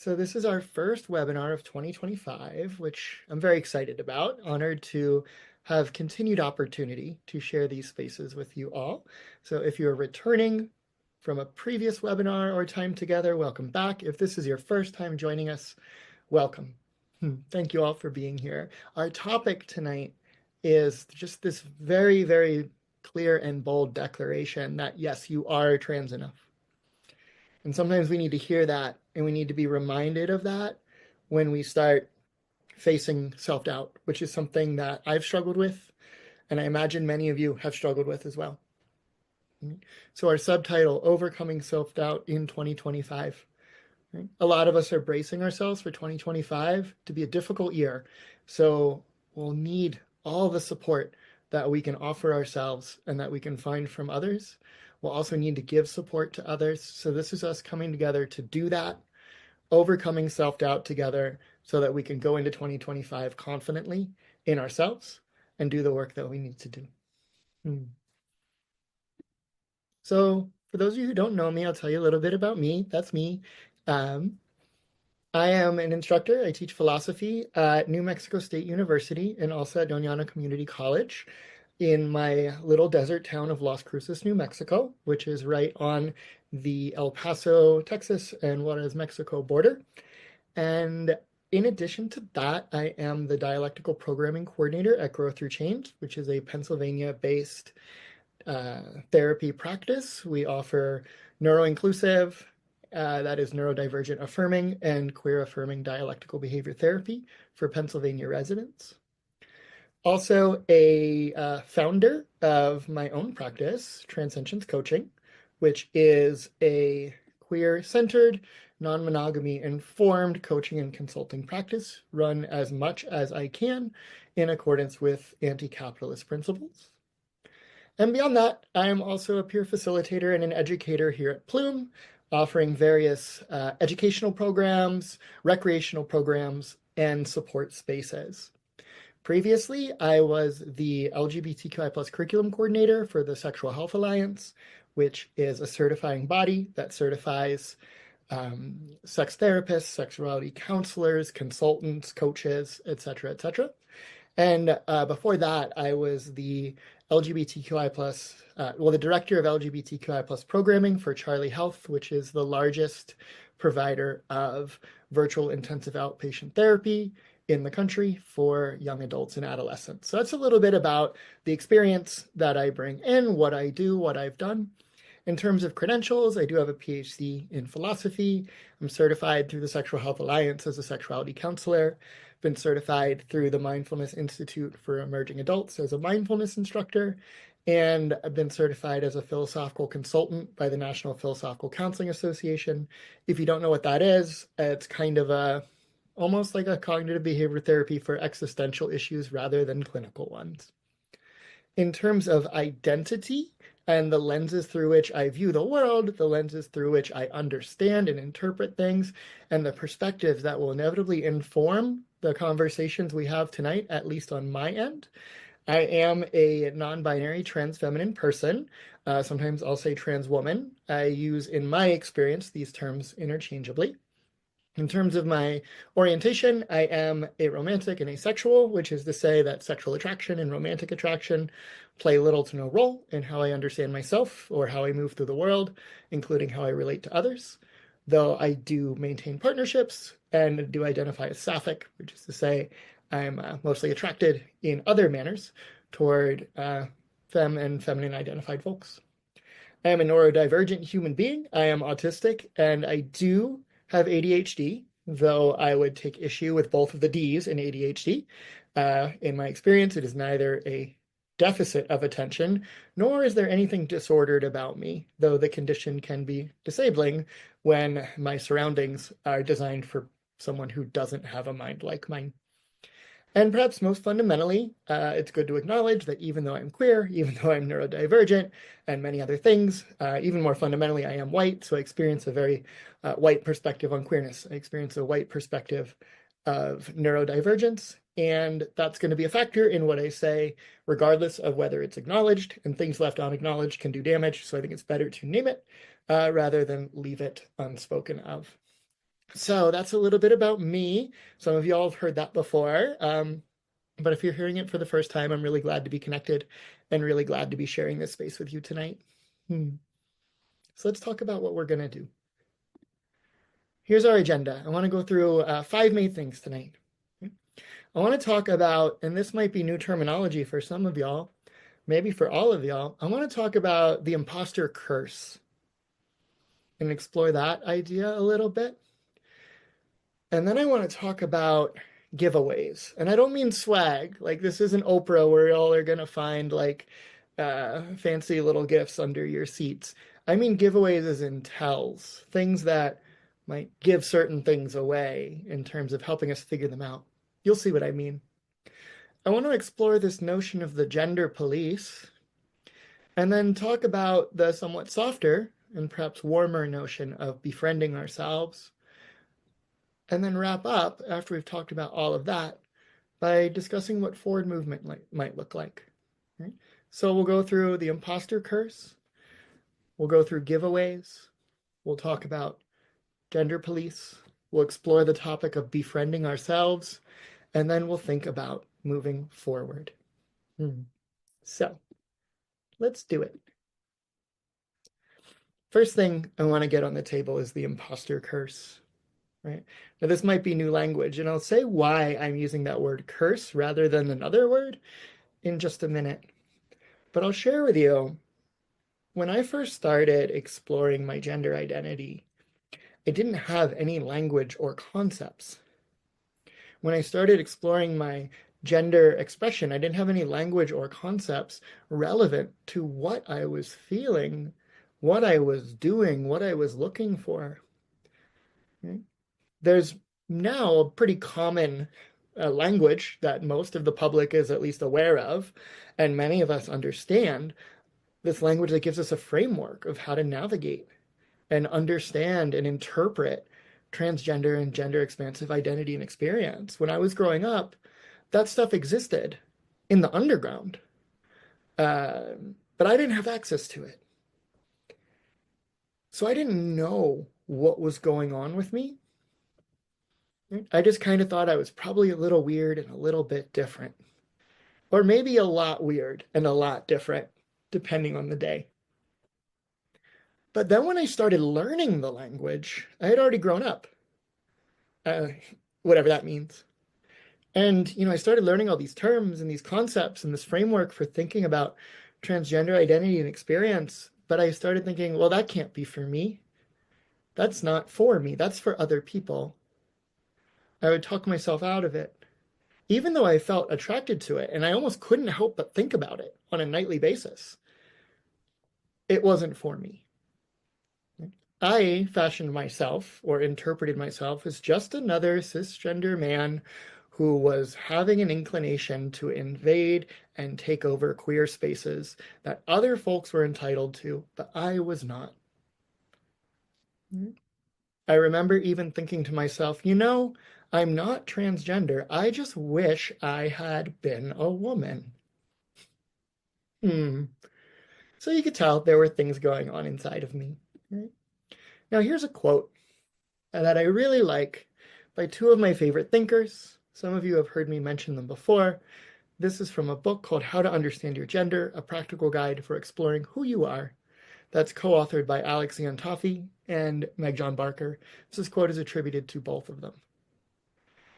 So this is our first webinar of 2025, which I'm very excited about. Honored to have continued opportunity to share these spaces with you all. So if you're returning from a previous webinar or time together, welcome back. If this is your first time joining us, welcome. Thank you all for being here. Our topic tonight is just this very, very clear and bold declaration that yes, you are trans enough. And sometimes we need to hear that and we need to be reminded of that when we start facing self-doubt, which is something that I've struggled with, and I imagine many of you have struggled with as well. So our subtitle, Overcoming Self-Doubt in 2025. Right? A lot of us are bracing ourselves for 2025 to be a difficult year. So we'll need all the support that we can offer ourselves and that we can find from others. We'll also need to give support to others. So this is us coming together to do that, overcoming self-doubt together so that we can go into 2025 confidently in ourselves and do the work that we need to do. So for those of you who don't know me, I'll tell you a little bit about me. That's me. I am an instructor. I teach philosophy at New Mexico State University and also at Doñana Community College in my little desert town of Las Cruces, New Mexico, which is right on the El Paso, Texas and Juarez, Mexico border. And in addition to that, I am the dialectical programming coordinator at Grow Through Change, which is a Pennsylvania-based therapy practice. We offer neuro-inclusive, that is neurodivergent affirming, and queer affirming dialectical behavior therapy for Pennsylvania residents. Also a founder of my own practice, Transcensions Coaching, which is a queer-centered, non-monogamy informed coaching and consulting practice run as much as I can in accordance with anti-capitalist principles. And beyond that, I am also a peer facilitator and an educator here at Plume, offering various educational programs, recreational programs, and support spaces. Previously, I was the LGBTQI+ curriculum coordinator for the Sexual Health Alliance, which is a certifying body that certifies sex therapists, sexuality counselors, consultants, coaches, etc., etc. And before that, I was the the director of LGBTQI+ programming for Charlie Health, which is the largest provider of virtual intensive outpatient therapy in the country for young adults and adolescents. So that's a little bit about the experience that I bring in, what I do, what I've done. In terms of credentials, I do have a PhD in philosophy. I'm certified through the Sexual Health Alliance as a sexuality counselor. Been certified through the Mindfulness Institute for Emerging Adults as a mindfulness instructor. And I've been certified as a philosophical consultant by the National Philosophical Counseling Association. If you don't know what that is, it's kind of almost like a cognitive behavior therapy for existential issues rather than clinical ones. In terms of identity and the lenses through which I view the world, the lenses through which I understand and interpret things, and the perspectives that will inevitably inform the conversations we have tonight, at least on my end, I am a non-binary trans feminine person. Sometimes I'll say trans woman. I use, in my experience, these terms interchangeably. In terms of my orientation, I am aromantic and asexual, which is to say that sexual attraction and romantic attraction play little to no role in how I understand myself or how I move through the world, including how I relate to others. Though I do maintain partnerships and do identify as sapphic, which is to say I'm mostly attracted in other manners toward femme and feminine identified folks. I am a neurodivergent human being. I am autistic, and I do have ADHD, though I would take issue with both of the Ds in ADHD. In my experience, it is neither a deficit of attention, nor is there anything disordered about me, though the condition can be disabling when my surroundings are designed for someone who doesn't have a mind like mine. And perhaps most fundamentally, it's good to acknowledge that even though I'm queer, even though I'm neurodivergent and many other things, even more fundamentally, I am white. So I experience a very white perspective on queerness. I experience a white perspective of neurodivergence. And that's going to be a factor in what I say, regardless of whether it's acknowledged, and things left unacknowledged can do damage. So I think it's better to name it rather than leave it unspoken of. So that's a little bit about me. Some of y'all have heard that before. But if you're hearing it for the first time, I'm really glad to be connected and really glad to be sharing this space with you tonight. So let's talk about what we're going to do. Here's our agenda. I want to go through 5 main things tonight. I want to talk about, and this might be new terminology for some of y'all, maybe for all of y'all, I want to talk about the imposter curse and explore that idea a little bit. And then I want to talk about giveaways. And I don't mean swag. Like, this isn't Oprah where y'all are going to find like fancy little gifts under your seats. I mean giveaways as in tells, things that might give certain things away in terms of helping us figure them out. You'll see what I mean. I want to explore this notion of the gender police and then talk about the somewhat softer and perhaps warmer notion of befriending ourselves. And then wrap up, after we've talked about all of that, by discussing what forward movement might look like. Right? So we'll go through the imposter curse, we'll go through giveaways, we'll talk about gender police, we'll explore the topic of befriending ourselves, and then we'll think about moving forward. So let's do it. First thing I want to get on the table is the imposter curse. Right? Now, this might be new language, and I'll say why I'm using that word curse rather than another word in just a minute. But I'll share with you, when I first started exploring my gender identity, I didn't have any language or concepts. When I started exploring my gender expression, I didn't have any language or concepts relevant to what I was feeling, what I was doing, what I was looking for. Right? There's now a pretty common language that most of the public is at least aware of, and many of us understand this language that gives us a framework of how to navigate and understand and interpret transgender and gender expansive identity and experience. When I was growing up, that stuff existed in the underground, but I didn't have access to it. So I didn't know what was going on with me. I just kind of thought I was probably a little weird and a little bit different. Or maybe a lot weird and a lot different, depending on the day. But then when I started learning the language, I had already grown up, uh, whatever that means. And, I started learning all these terms and these concepts and this framework for thinking about transgender identity and experience. But I started thinking, well, that can't be for me. That's not for me. That's for other people. I would talk myself out of it, even though I felt attracted to it, and I almost couldn't help but think about it on a nightly basis. It wasn't for me. I fashioned myself or interpreted myself as just another cisgender man who was having an inclination to invade and take over queer spaces that other folks were entitled to, but I was not. I remember even thinking to myself, I'm not transgender. I just wish I had been a woman. So you could tell there were things going on inside of me. Right? Now, here's a quote that I really like by two of my favorite thinkers. Some of you have heard me mention them before. This is from a book called How to Understand Your Gender, a Practical Guide for Exploring Who You Are. That's co-authored by Alex Ian and Meg John Barker. This quote is attributed to both of them.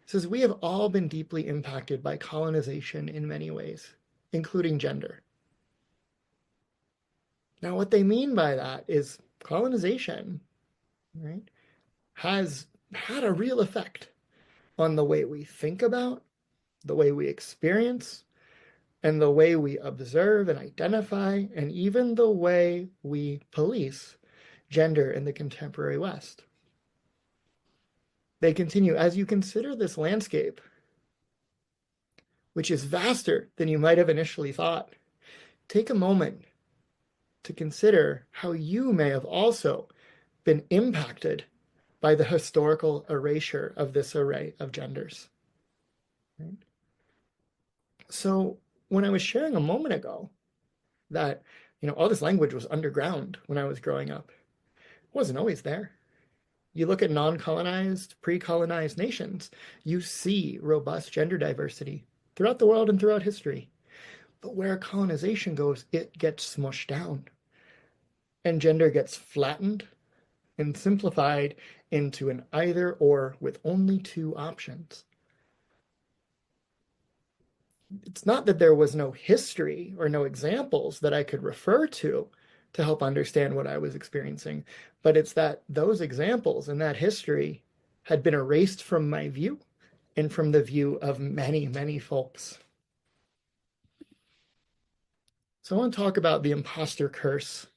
It says, "We have all been deeply impacted by colonization in many ways, including gender." Now, what they mean by that is colonization, right, has had a real effect on the way we think about, the way we experience, and the way we observe and identify, and even the way we police gender in the contemporary West. They continue, as you consider this landscape, which is vaster than you might have initially thought, take a moment to consider how you may have also been impacted by the historical erasure of this array of genders. Right? So when I was sharing a moment ago that, all this language was underground when I was growing up, it wasn't always there. You look at non-colonized, pre-colonized nations, you see robust gender diversity throughout the world and throughout history. But where colonization goes, it gets smushed down, and gender gets flattened and simplified into an either or with only two options. It's not that there was no history or no examples that I could refer to help understand what I was experiencing, but it's that those examples and that history had been erased from my view and from the view of many, many folks. So I want to talk about the imposter curse.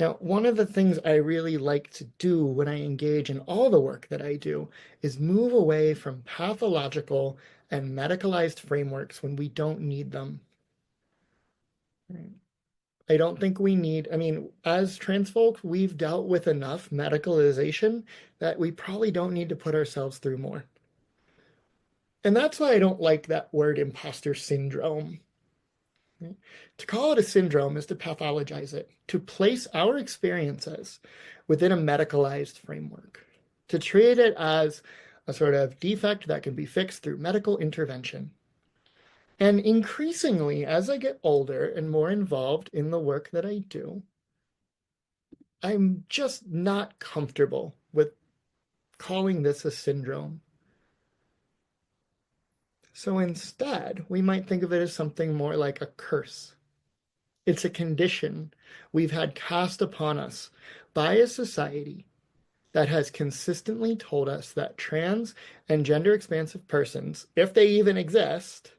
Now, one of the things I really like to do when I engage in all the work that I do is move away from pathological and medicalized frameworks when we don't need them. I don't think we need, I mean, as trans folks, we've dealt with enough medicalization that we probably don't need to put ourselves through more. And that's why I don't like that word imposter syndrome. To call it a syndrome is to pathologize it, to place our experiences within a medicalized framework, to treat it as a sort of defect that can be fixed through medical intervention. And increasingly, as I get older and more involved in the work that I do, I'm just not comfortable with calling this a syndrome. So instead, we might think of it as something more like a curse. It's a condition we've had cast upon us by a society that has consistently told us that trans and gender expansive persons, if they even exist,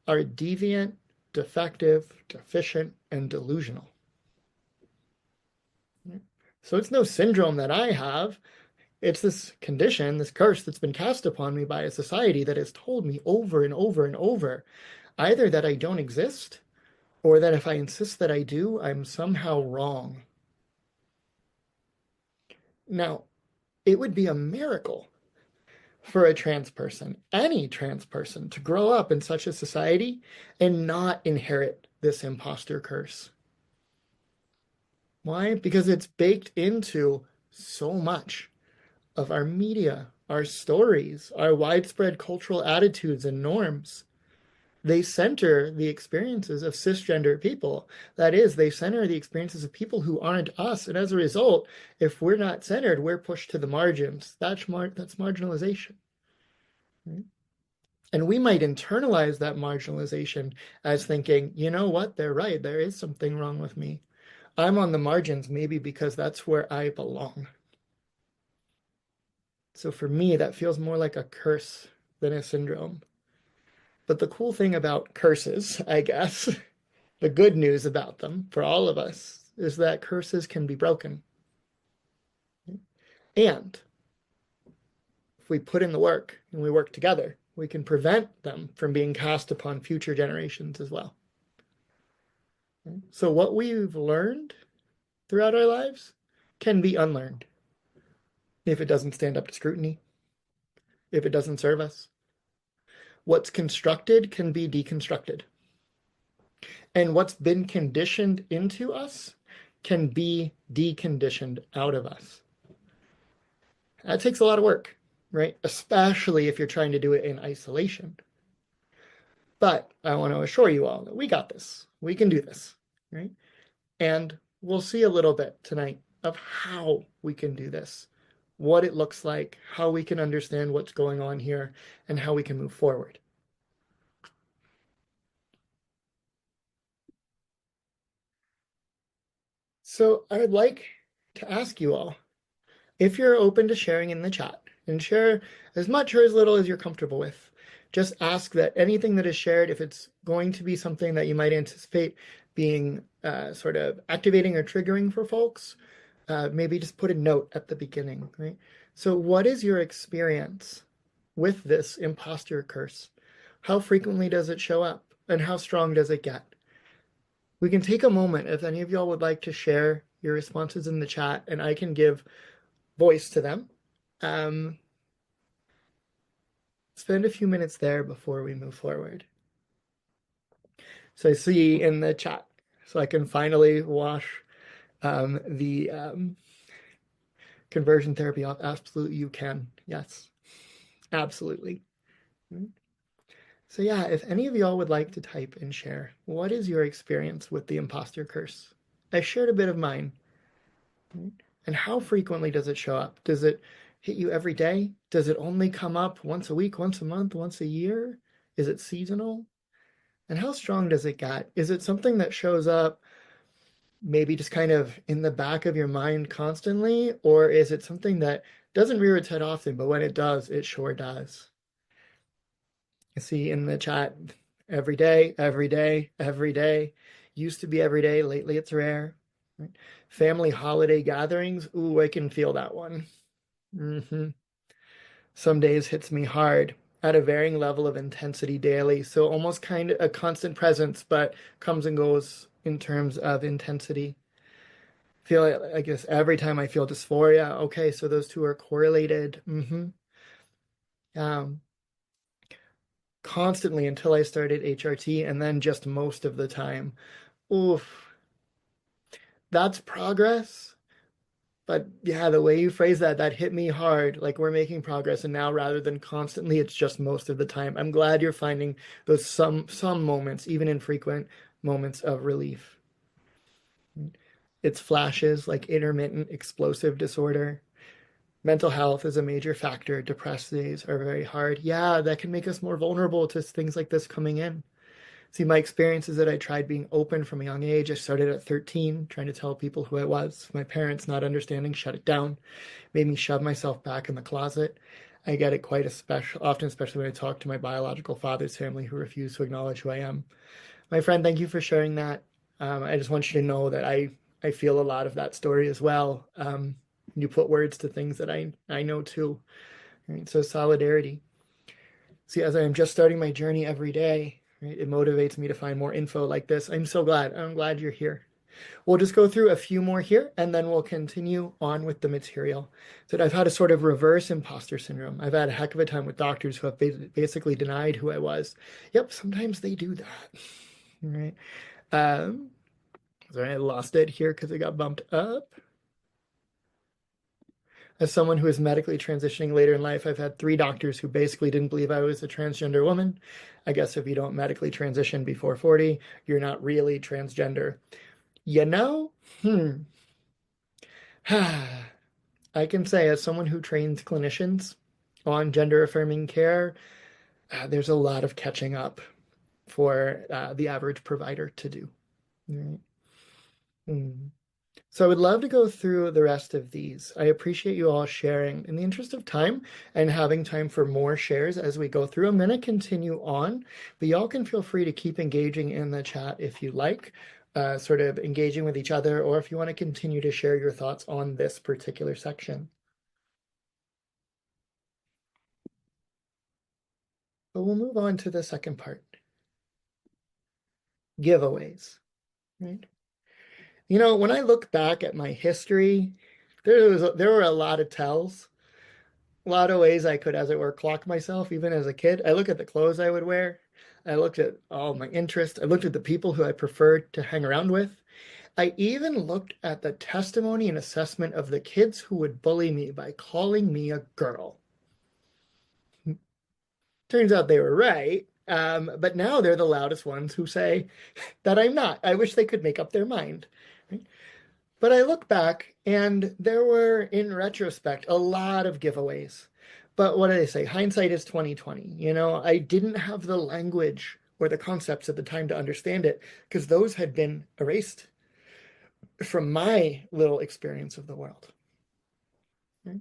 are deviant, defective, deficient, and delusional. So it's no syndrome that I have. It's this condition, this curse that's been cast upon me by a society that has told me over and over and over, either that I don't exist, or that if I insist that I do, I'm somehow wrong. Now, it would be a miracle for a trans person, any trans person, to grow up in such a society and not inherit this imposter curse. Why? Because it's baked into so much of our media, our stories, our widespread cultural attitudes and norms. They center the experiences of cisgender people. That is, they center the experiences of people who aren't us. And as a result, if we're not centered, we're pushed to the margins. That's marginalization. Right? And we might internalize that marginalization as thinking, you know what, they're right. There is something wrong with me. I'm on the margins, maybe because that's where I belong. So for me, that feels more like a curse than a syndrome. But the cool thing about curses, I guess, the good news about them for all of us, is that curses can be broken. And if we put in the work and we work together, we can prevent them from being cast upon future generations as well. So what we've learned throughout our lives can be unlearned if it doesn't stand up to scrutiny, if it doesn't serve us. What's constructed can be deconstructed. And what's been conditioned into us can be deconditioned out of us. That takes a lot of work, right? Especially if you're trying to do it in isolation. But I want to assure you all that we got this. We can do this, right? And we'll see a little bit tonight of how we can do this, what it looks like, how we can understand what's going on here, and how we can move forward. So I would like to ask you all if you're open to sharing in the chat, and share as much or as little as you're comfortable with. Just ask that anything that is shared, if it's going to be something that you might anticipate being sort of activating or triggering for folks, maybe just put a note at the beginning, right? So what is your experience with this imposter curse? How frequently does it show up? And how strong does it get? We can take a moment if any of y'all would like to share your responses in the chat, and I can give voice to them. Spend a few minutes there before we move forward. So I see in the chat, so I can finally wash the Conversion therapy, absolutely you can. Yes, absolutely. So yeah, if any of y'all would like to type and share, what is your experience with the imposter curse? I shared a bit of mine. And how frequently does it show up? Does it hit you every day? Does it only come up once a week, once a month, once a year? Is it seasonal? And how strong does it get? Is it something that shows up maybe just kind of in the back of your mind constantly? Or is it something that doesn't rear its head often, but when it does, it sure does? You see in the chat, every day, every day, every day. Used to be every day, lately it's rare. Right? Family holiday gatherings, ooh, I can feel that one. Hmm. Some days hits me hard at a varying level of intensity daily. So almost kind of a constant presence, but comes and goes in terms of intensity. Feel it, I guess, every time I feel dysphoria. Okay, so those two are correlated. Um, Constantly until I started HRT, and then just most of the time. Oof, that's progress. But yeah, the way you phrase that, that hit me hard. Like we're making progress, and now rather than constantly, it's just most of the time. I'm glad you're finding those some moments, even infrequent moments of relief. It's flashes like intermittent explosive disorder. Mental health is a major factor. Depressed days are very hard. Yeah, that can make us more vulnerable to things like this coming in. See, my experience is that I tried being open from a young age. I started at 13, trying to tell people who I was. My parents, not understanding, shut it down, made me shove myself back in the closet. I get it quite often, especially when I talk to my biological father's family who refuse to acknowledge who I am. My friend, thank you for sharing that. I just want you to know that I feel a lot of that story as well. You put words to things that I know too. Right? So solidarity. See, as I am just starting my journey every day, right, it motivates me to find more info like this. I'm so glad. I'm glad you're here. We'll just go through a few more here and then we'll continue on with the material. So I've had a sort of reverse imposter syndrome. I've had a heck of a time with doctors who have basically denied who I was. Yep, sometimes they do that. Right. Um, Sorry, I lost it here because it got bumped up. As someone who is medically transitioning later in life, I've had three doctors who basically didn't believe I was a transgender woman. I guess if you don't medically transition before 40, you're not really transgender. You know? Hmm. I can say, as someone who trains clinicians on gender affirming care, there's a lot of catching up for the average provider to do. Right? Mm. So I would love to go through the rest of these. I appreciate you all sharing. In the interest of time and having time for more shares as we go through, I'm going to continue on, but y'all can feel free to keep engaging in the chat if you like, sort of engaging with each other, or if you want to continue to share your thoughts on this particular section. But we'll move on to the second part, giveaways, right? You know, when I look back at my history, there were a lot of tells, a lot of ways I could, as it were, clock myself, even as a kid. I look at the clothes I would wear. I looked at all my interests. I looked at the people who I preferred to hang around with. I even looked at the testimony and assessment of the kids who would bully me by calling me a girl. Turns out they were right. But now they're the loudest ones who say that I'm not. I wish they could make up their mind. Right? But I look back and there were, in retrospect, a lot of giveaways. But what do they say? Hindsight is 2020. You know, I didn't have the language or the concepts at the time to understand it because those had been erased from my little experience of the world. Right?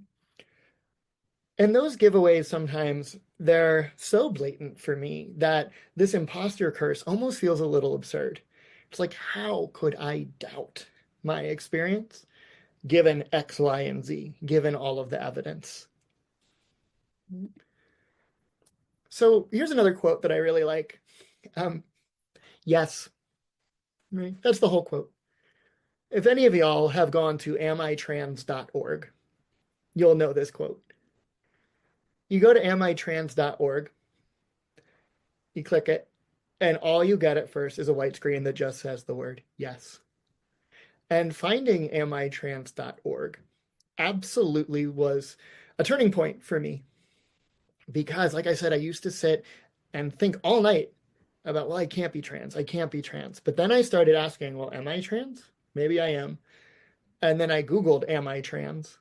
And those giveaways sometimes they're so blatant for me that this imposter curse almost feels a little absurd. It's like, how could I doubt my experience given X, Y, and Z, given all of the evidence? So here's another quote that I really like. Um, yes, right? That's the whole quote. If any of y'all have gone to amitrans.org, you'll know this quote. You go to amitrans.org, you click it, and all you get at first is a white screen that just says the word yes. And finding amitrans.org absolutely was a turning point for me because, like I said, I used to sit and think all night about, well, I can't be trans. I can't be trans. But then I started asking, well, am I trans? Maybe I am. And then I Googled, am I trans?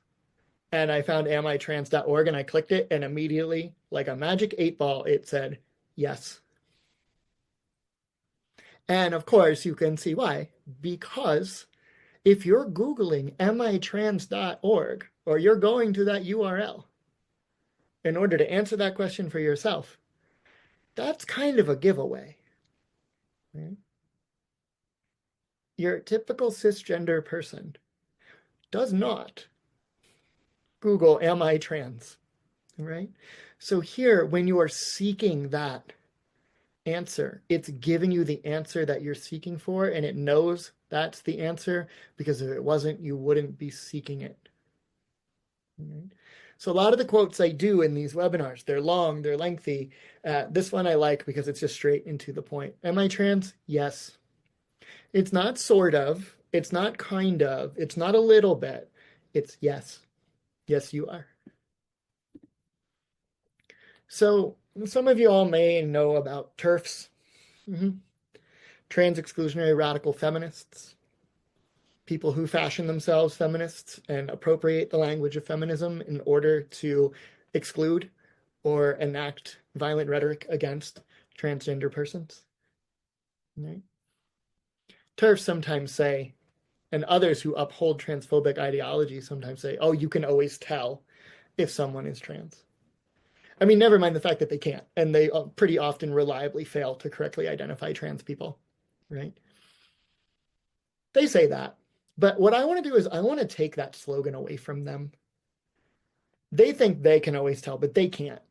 And I found amitrans.org and I clicked it, and immediately, like a magic 8 ball, it said yes. And of course, you can see why. Because if you're Googling amitrans.org or you're going to that URL in order to answer that question for yourself, that's kind of a giveaway. Right? Your typical cisgender person does not Google, am I trans? Right? So here, when you are seeking that answer, it's giving you the answer that you're seeking for, and it knows that's the answer because if it wasn't, you wouldn't be seeking it. Right? So a lot of the quotes I do in these webinars, they're long, they're lengthy. This one I like because it's just straight into the point. Am I trans? Yes. It's not sort of, it's not kind of, it's not a little bit. It's yes. Yes, you are. So some of you all may know about TERFs, trans exclusionary radical feminists, people who fashion themselves feminists and appropriate the language of feminism in order to exclude or enact violent rhetoric against transgender persons. Right? TERFs sometimes say, and others who uphold transphobic ideology sometimes say, oh, you can always tell if someone is trans. I mean, never mind the fact that they can't, and they pretty often reliably fail to correctly identify trans people, right? They say that. But what I want to do is I want to take that slogan away from them. They think they can always tell, but they can't.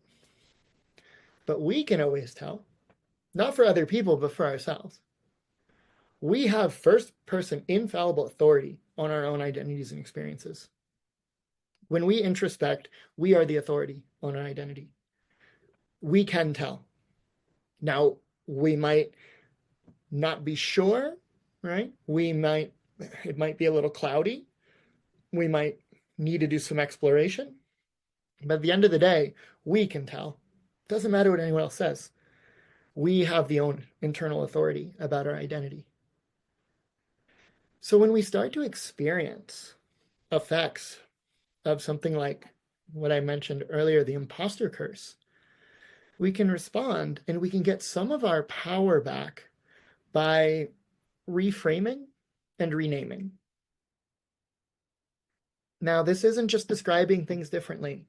But we can always tell, not for other people, but for ourselves. We have first-person infallible authority on our own identities and experiences. When we introspect, we are the authority on our identity. We can tell. Now, we might not be sure, right? It might be a little cloudy. We might need to do some exploration. But at the end of the day, we can tell. It doesn't matter what anyone else says. We have the own internal authority about our identity. So when we start to experience effects of something like what I mentioned earlier, the imposter curse, we can respond and we can get some of our power back by reframing and renaming. Now, this isn't just describing things differently.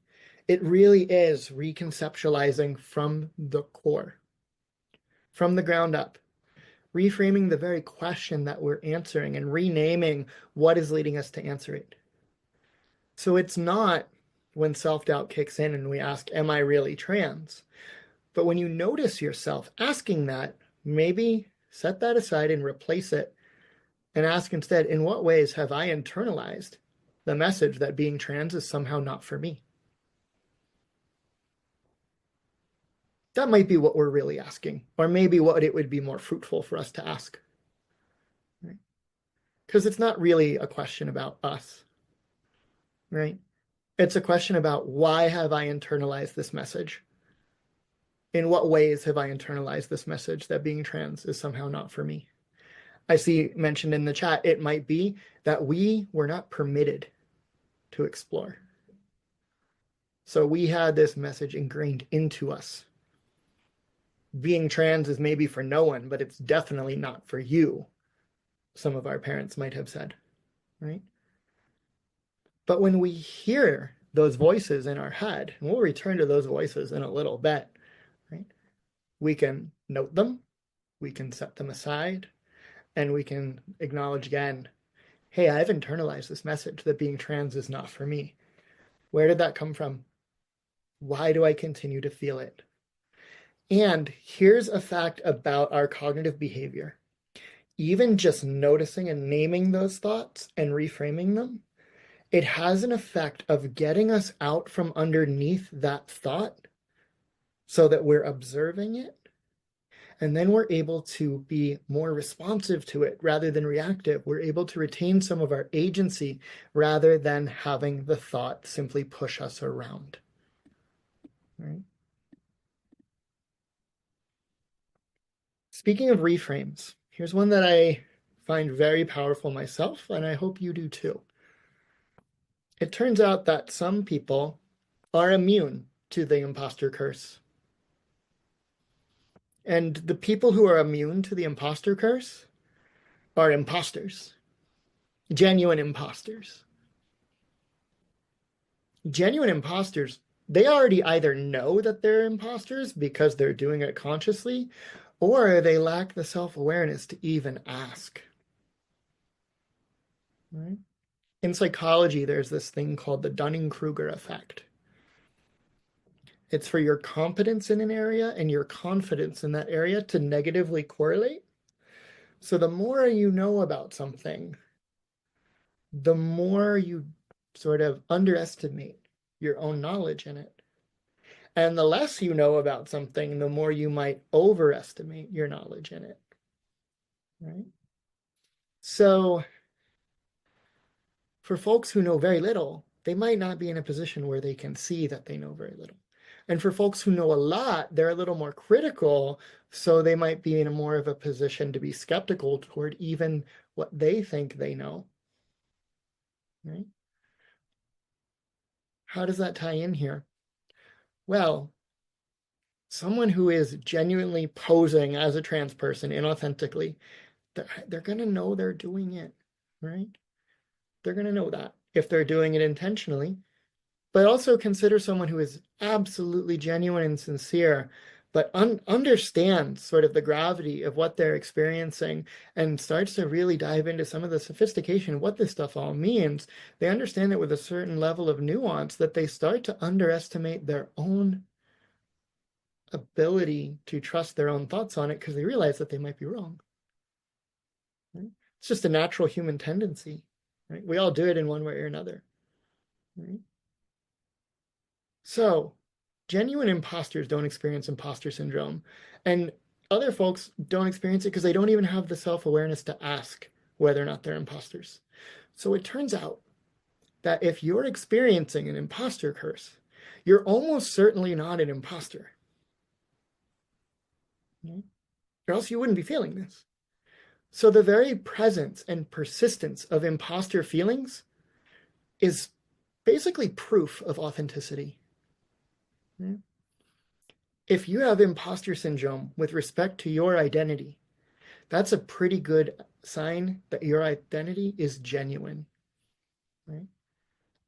It really is reconceptualizing from the core, from the ground up, reframing the very question that we're answering and renaming what is leading us to answer it. So it's not when self-doubt kicks in and we ask, am I really trans? But when you notice yourself asking that, maybe set that aside and replace it and ask instead, in what ways have I internalized the message that being trans is somehow not for me? That might be what we're really asking, or maybe what it would be more fruitful for us to ask. Right? Because it's not really a question about us, right? It's a question about why have I internalized this message? In what ways have I internalized this message that being trans is somehow not for me? I see mentioned in the chat, it might be that we were not permitted to explore. So we had this message ingrained into us. Being trans is maybe for no one, but it's definitely not for you, some of our parents might have said, right? But when we hear those voices in our head, and we'll return to those voices in a little bit, right? We can note them, we can set them aside, and we can acknowledge again, hey, I've internalized this message that being trans is not for me. Where did that come from? Why do I continue to feel it? And here's a fact about our cognitive behavior. Even just noticing and naming those thoughts and reframing them, it has an effect of getting us out from underneath that thought so that we're observing it And then we're able to be more responsive to it rather than reactive. We're able to retain some of our agency rather than having the thought simply push us around. Right? Speaking of reframes, here's one that I find very powerful myself, and I hope you do too. It turns out that some people are immune to the imposter curse. And the people who are immune to the imposter curse are imposters, genuine imposters. Genuine imposters, they already either know that they're imposters because they're doing it consciously, or they lack the self-awareness to even ask. Right? In psychology, there's this thing called the Dunning-Kruger effect. It's for your competence in an area and your confidence in that area to negatively correlate. So the more you know about something, the more you sort of underestimate your own knowledge in it. And the less you know about something, the more you might overestimate your knowledge in it. Right? So for folks who know very little, they might not be in a position where they can see that they know very little. And for folks who know a lot, they're a little more critical, so they might be in a more of a position to be skeptical toward even what they think they know. Right? How does that tie in here? Well, someone who is genuinely posing as a trans person inauthentically, they're going to know they're doing it, right? They're going to know that if they're doing it intentionally. But also consider someone who is absolutely genuine and sincere, but understands sort of the gravity of what they're experiencing and starts to really dive into some of the sophistication of what this stuff all means. They understand it with a certain level of nuance that they start to underestimate their own ability to trust their own thoughts on it because they realize that they might be wrong. Right? It's just a natural human tendency. Right? We all do it in one way or another. Right? So, genuine imposters don't experience imposter syndrome, and other folks don't experience it because they don't even have the self-awareness to ask whether or not they're imposters. So it turns out that if you're experiencing an imposter curse, you're almost certainly not an imposter. Right? Or else you wouldn't be feeling this. So the very presence and persistence of imposter feelings is basically proof of authenticity. Right? If you have imposter syndrome with respect to your identity, that's a pretty good sign that your identity is genuine. Right?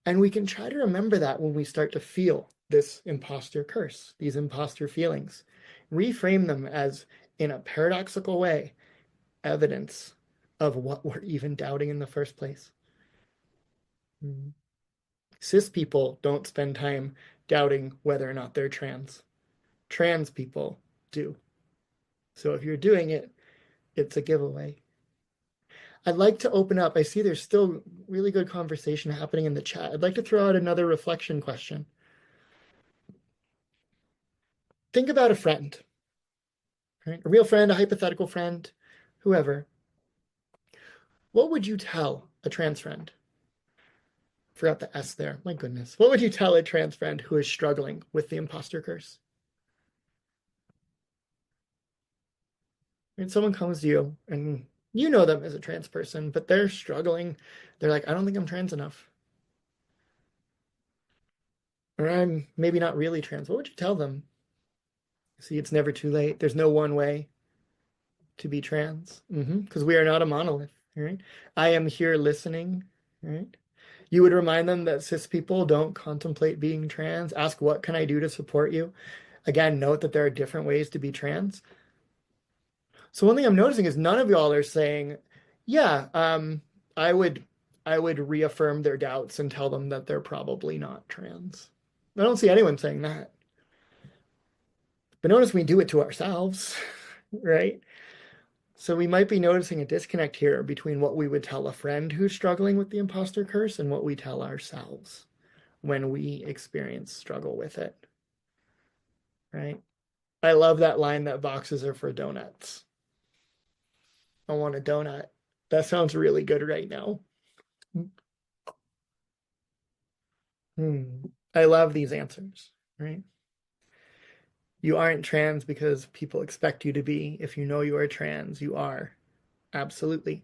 And we can try to remember that when we start to feel this imposter curse, these imposter feelings. Reframe them as, in a paradoxical way, evidence of what we're even doubting in the first place. Cis people don't spend time doubting whether or not they're trans. Trans people do. So if you're doing it, it's a giveaway. I'd like to open up. I see there's still really good conversation happening in the chat. I'd like to throw out another reflection question. Think about a friend, right? A real friend, a hypothetical friend, whoever. What would you tell a trans friend? Forgot the S there. My goodness. What would you tell a trans friend who is struggling with the imposter curse? And someone comes to you and you know them as a trans person, but they're struggling. They're like, I don't think I'm trans enough. Or I'm maybe not really trans. What would you tell them? See, it's never too late. There's no one way to be trans, because we are not a monolith, right? I am here listening, right? You would remind them that cis people don't contemplate being trans. Ask, what can I do to support you? Again, note that there are different ways to be trans. So one thing I'm noticing is none of y'all are saying, yeah, I would reaffirm their doubts and tell them that they're probably not trans. I don't see anyone saying that. But notice we do it to ourselves, right? So we might be noticing a disconnect here between what we would tell a friend who's struggling with the imposter curse and what we tell ourselves when we experience struggle with it, right? I love that line that boxes are for donuts. I want a donut. That sounds really good right now. Hmm. I love these answers, right? You aren't trans because people expect you to be. If you know you are trans, you are. Absolutely.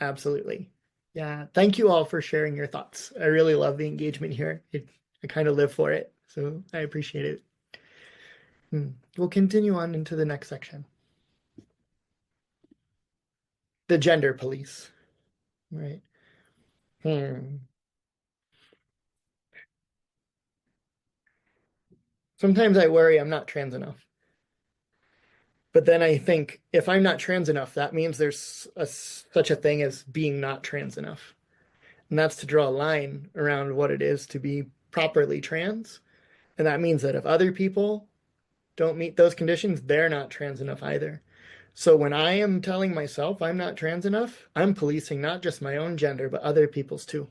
Absolutely. Yeah. Thank you all for sharing your thoughts. I really love the engagement here. I kind of live for it. So I appreciate it. We'll continue on into the next section. The gender police, right? Hmm. Sometimes I worry I'm not trans enough. But then I think if I'm not trans enough, that means such a thing as being not trans enough. And that's to draw a line around what it is to be properly trans. And that means that if other people don't meet those conditions, they're not trans enough either. So when I am telling myself I'm not trans enough, I'm policing not just my own gender, but other people's too.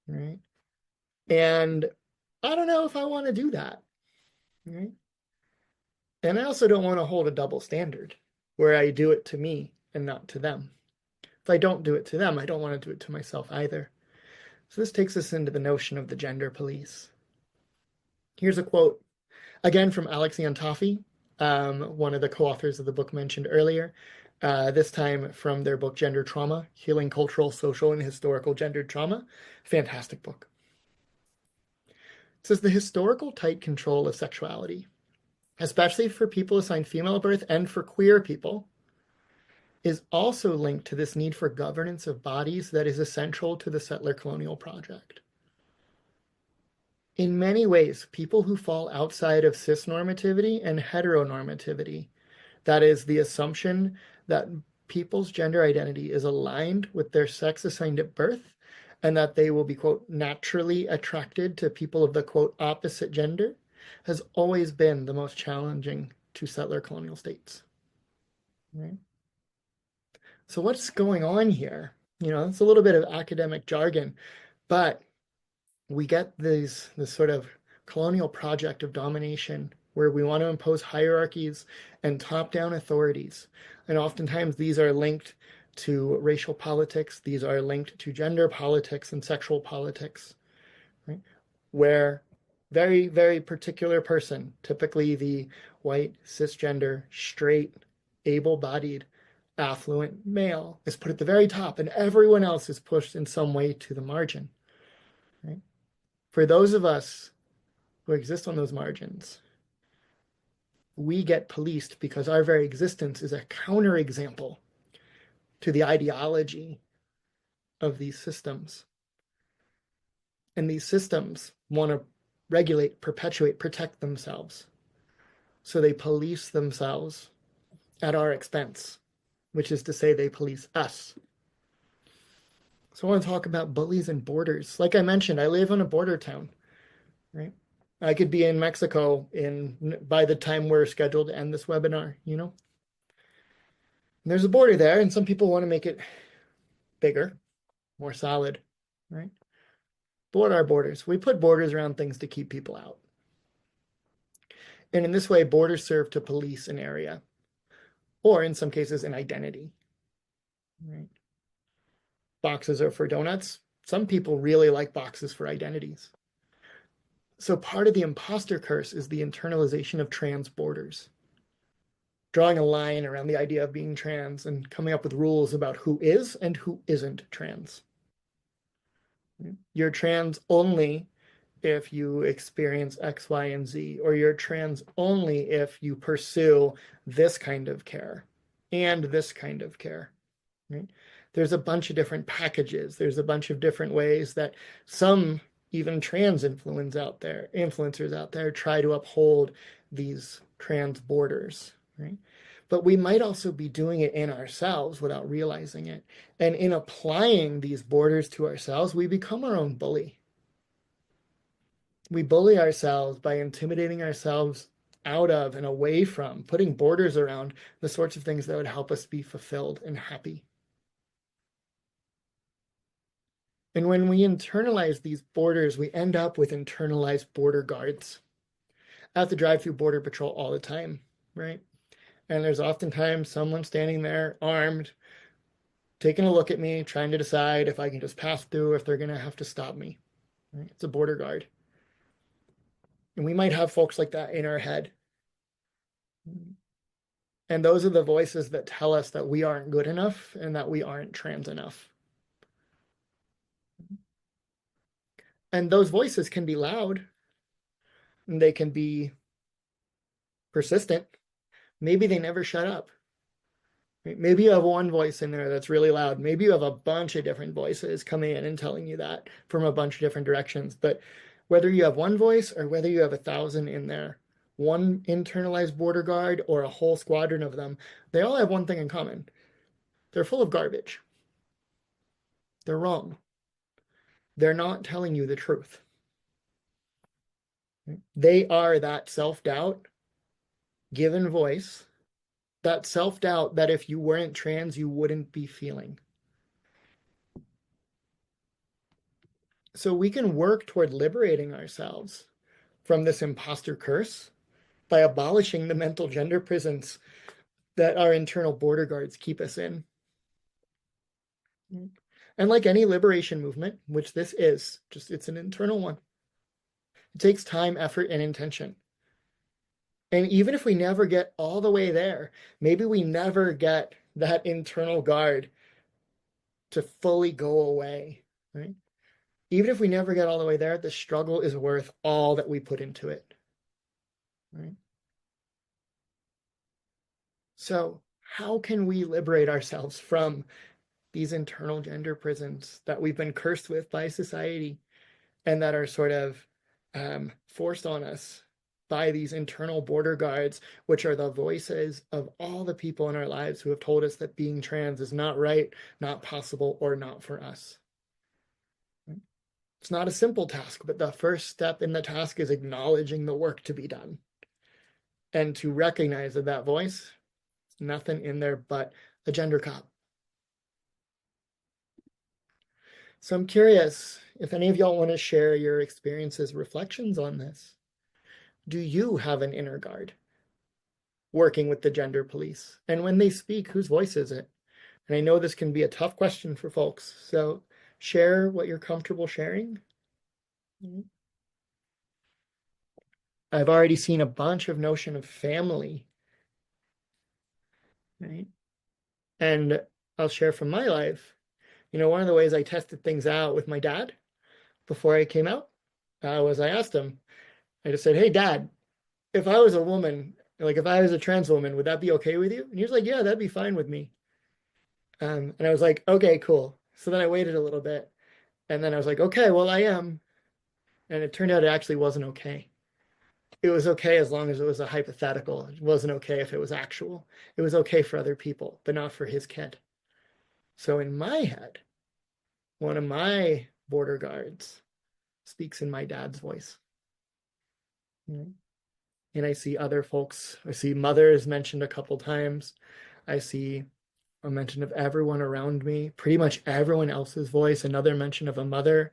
Right. And I don't know if I want to do that. Right. And I also don't want to hold a double standard where I do it to me and not to them. If I don't do it to them, I don't want to do it to myself either. So this takes us into the notion of the gender police. Here's a quote, again from Alex Iantofi, one of the co-authors of the book mentioned earlier, this time from their book Gender Trauma, Healing Cultural, Social, and Historical Gendered Trauma. Fantastic book. It says, the historical tight control of sexuality, especially for people assigned female birth and for queer people, is also linked to this need for governance of bodies that is essential to the settler colonial project. In many ways, people who fall outside of cisnormativity and heteronormativity, that is, the assumption that people's gender identity is aligned with their sex assigned at birth, and that they will be, quote, naturally attracted to people of the, quote, opposite gender, has always been the most challenging to settler colonial states. Right? So what's going on here? It's a little bit of academic jargon, but we get this sort of colonial project of domination where we want to impose hierarchies and top-down authorities. And oftentimes these are linked to racial politics, these are linked to gender politics and sexual politics, right? Where very, very particular person, typically the white, cisgender, straight, able-bodied, affluent male, is put at the very top, and everyone else is pushed in some way to the margin. Right? For those of us who exist on those margins, we get policed because our very existence is a counterexample to the ideology of these systems. And these systems want to regulate, perpetuate, protect themselves. So they police themselves at our expense, which is to say they police us. So I want to talk about bullies and borders. Like I mentioned, I live in a border town, right? I could be in Mexico by the time we're scheduled to end this webinar. And there's a border there, and some people want to make it bigger, more solid, right? But what are borders? We put borders around things to keep people out. And in this way, borders serve to police an area, or in some cases, an identity, right? Boxes are for donuts. Some people really like boxes for identities. So part of the imposter curse is the internalization of trans borders, drawing a line around the idea of being trans and coming up with rules about who is and who isn't trans. You're trans only if you experience X, Y, and Z, or you're trans only if you pursue this kind of care and this kind of care. Right? There's a bunch of different packages. There's a bunch of different ways that some even trans influencers out there try to uphold these trans borders. Right? But we might also be doing it in ourselves without realizing it. And in applying these borders to ourselves, we become our own bully. We bully ourselves by intimidating ourselves out of and away from putting borders around the sorts of things that would help us be fulfilled and happy. And when we internalize these borders, we end up with internalized border guards. at the drive-through border patrol all the time, right? And there's oftentimes someone standing there armed, taking a look at me, trying to decide if I can just pass through, if they're going to have to stop me. Right? It's a border guard. And we might have folks like that in our head. And those are the voices that tell us that we aren't good enough and that we aren't trans enough. And those voices can be loud and they can be persistent. Maybe they never shut up. Maybe you have one voice in there that's really loud. Maybe you have a bunch of different voices coming in and telling you that from a bunch of different directions. But whether you have one voice or whether you have 1,000 in there, one internalized border guard or a whole squadron of them, they all have one thing in common. They're full of garbage. They're wrong. They're not telling you the truth. They are that self-doubt given voice, that self-doubt that if you weren't trans, you wouldn't be feeling. So we can work toward liberating ourselves from this imposter curse by abolishing the mental gender prisons that our internal border guards keep us in. And like any liberation movement, which this is, just it's an internal one, it takes time, effort, and intention. And even if we never get all the way there, maybe we never get that internal guard to fully go away, right? Even if we never get all the way there, the struggle is worth all that we put into it, right? So how can we liberate ourselves from these internal gender prisons that we've been cursed with by society and that are sort of forced on us by these internal border guards, which are the voices of all the people in our lives who have told us that being trans is not right, not possible, or not for us. It's not a simple task, but the first step in the task is acknowledging the work to be done and to recognize that that voice, nothing in there but a gender cop. So I'm curious if any of y'all want to share your experiences, reflections on this. Do you have an inner guard working with the gender police? And when they speak, whose voice is it? And I know this can be a tough question for folks, so share what you're comfortable sharing. I've already seen a bunch of notion of family, right? And I'll share from my life. You know, one of the ways I tested things out with my dad before I came out was I asked him, I just said, hey, Dad, if I was a woman, like if I was a trans woman, would that be okay with you? And he was like, yeah, that'd be fine with me. And I was like, okay, cool. So then I waited a little bit. And then I was like, okay, well, I am. And it turned out it actually wasn't okay. It was okay as long as it was a hypothetical. It wasn't okay if it was actual. It was okay for other people, but not for his kid. So in my head, one of my border guards speaks in my dad's voice. And I see other folks. I see mothers mentioned a couple times. I see a mention of everyone around me, pretty much everyone else's voice, another mention of a mother.